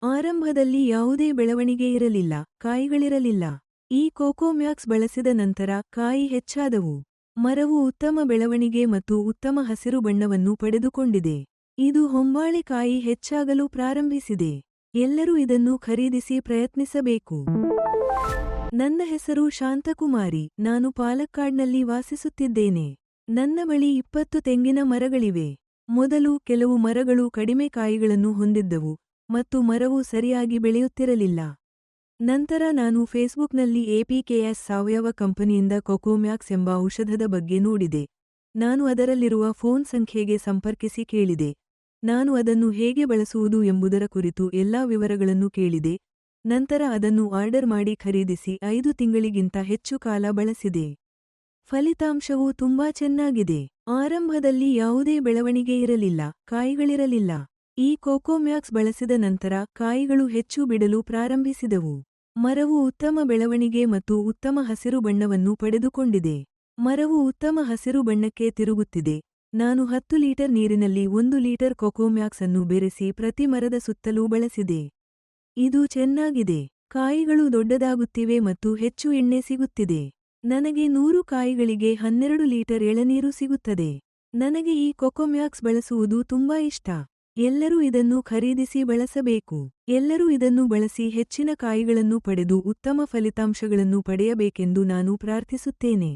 ಆರಂಭದಲ್ಲಿ ಯಾವುದೇ ಬೆಳವಣಿಗೆ ಇರಲಿಲ್ಲ, ಕಾಯಿಗಳಿರಲಿಲ್ಲ. ಈ ಕೋಕೋಮ್ಯಾಕ್ಸ್ ಬಳಸಿದ ನಂತರ ಕಾಯಿ ಹೆಚ್ಚಾದವು. ಮರವು ಉತ್ತಮ ಬೆಳವಣಿಗೆ ಮತ್ತು ಉತ್ತಮ ಹಸಿರು ಬಣ್ಣವನ್ನು ಪಡೆದುಕೊಂಡಿದೆ. ಇದು ಹೊಂಬಾಳೆ ಕಾಯಿ ಹೆಚ್ಚಾಗಲು ಪ್ರಾರಂಭಿಸಿದೆ. ಎಲ್ಲರೂ ಇದನ್ನು ಖರೀದಿಸಿ ಪ್ರಯತ್ನಿಸಬೇಕು. ನನ್ನ ಹೆಸರು ಶಾಂತಕುಮಾರಿ. ನಾನು ಪಾಲಕ್ಕಾಡ್ನಲ್ಲಿ ವಾಸಿಸುತ್ತಿದ್ದೇನೆ. ನನ್ನ ಬಳಿ 20 ತೆಂಗಿನ ಮರಗಳಿವೆ. ಮೊದಲು ಕೆಲವು ಮರಗಳು ಕಡಿಮೆ ಕಾಯಿಗಳನ್ನು ಹೊಂದಿದ್ದವು ಮತ್ತು ಮರವು ಸರಿಯಾಗಿ ಬೆಳೆಯುತ್ತಿರಲಿಲ್ಲ. ನಂತರ ನಾನು ಫೇಸ್ಬುಕ್ನಲ್ಲಿ ಎಪಿಕೆಎಸ್ ಸಾವಯವ ಕಂಪನಿಯಿಂದ ಕೋಕೋಮ್ಯಾಕ್ಸ್ ಎಂಬ ಔಷಧದ ಬಗ್ಗೆ ನೋಡಿದೆ. ನಾನು ಅದರಲ್ಲಿರುವ ಫೋನ್ ಸಂಖ್ಯೆಗೆ ಸಂಪರ್ಕಿಸಿ ಕೇಳಿದೆ. ನಾನು ಅದನ್ನು ಹೇಗೆ ಬಳಸುವುದು ಎಂಬುದರ ಕುರಿತು ಎಲ್ಲಾ ವಿವರಗಳನ್ನು ಕೇಳಿದೆ. ನಂತರ ಅದನ್ನು ಆರ್ಡರ್ ಮಾಡಿ ಖರೀದಿಸಿ 5 ತಿಂಗಳಿಗಿಂತ ಹೆಚ್ಚು ಕಾಲ ಬಳಸಿದೆ. ಫಲಿತಾಂಶವು ತುಂಬಾ ಚೆನ್ನಾಗಿದೆ. ಆರಂಭದಲ್ಲಿ ಯಾವುದೇ ಬೆಳವಣಿಗೆ ಇರಲಿಲ್ಲ, ಕಾಯಿಗಳಿರಲಿಲ್ಲ. ಈ ಕೋಕೋಮ್ಯಾಕ್ಸ್ ಬಳಸಿದ ನಂತರ ಕಾಯಿಗಳು ಹೆಚ್ಚು ಬಿಡಲು ಪ್ರಾರಂಭಿಸಿದವು. ಮರವು ಉತ್ತಮ ಬೆಳವಣಿಗೆ ಮತ್ತು ಉತ್ತಮ ಹಸಿರು ಬಣ್ಣವನ್ನು ಪಡೆದುಕೊಂಡಿದೆ. ಮರವು ಉತ್ತಮ ಹಸಿರು ಬಣ್ಣಕ್ಕೆ ತಿರುಗುತ್ತಿದೆ. ನಾನು 10 ಲೀಟರ್ ನೀರಿನಲ್ಲಿ 1 ಲೀಟರ್ ಕೋಕೋಮ್ಯಾಕ್ಸ್ ಅನ್ನು ಬೆರೆಸಿ ಪ್ರತಿ ಮರದ ಸುತ್ತಲೂ ಬಳಸಿದೆ. ಇದು ಚೆನ್ನಾಗಿದೆ. ಕಾಯಿಗಳು ದೊಡ್ಡದಾಗುತ್ತಿವೆ ಮತ್ತು ಹೆಚ್ಚು ಎಣ್ಣೆ ಸಿಗುತ್ತಿದೆ. ನನಗೆ 100 ಕಾಯಿಗಳಿಗೆ 12 ಲೀಟರ್ ಎಳನೀರು ಸಿಗುತ್ತದೆ. ನನಗೆ ಈ ಕೋಕೋಮ್ಯಾಕ್ಸ್ ಬಳಸುವುದು ತುಂಬಾ ಇಷ್ಟ. ಎಲ್ಲರೂ ಇದನ್ನು ಖರೀದಿಸಿ ಬಳಸಬೇಕು. ಎಲ್ಲರೂ ಇದನ್ನು ಬಳಸಿ ಹೆಚ್ಚಿನ ಕಾಯಿಗಳನ್ನು ಪಡೆದು ಉತ್ತಮ ಫಲಿತಾಂಶಗಳನ್ನು ಪಡೆಯಬೇಕೆಂದು ನಾನು ಪ್ರಾರ್ಥಿಸುತ್ತೇನೆ.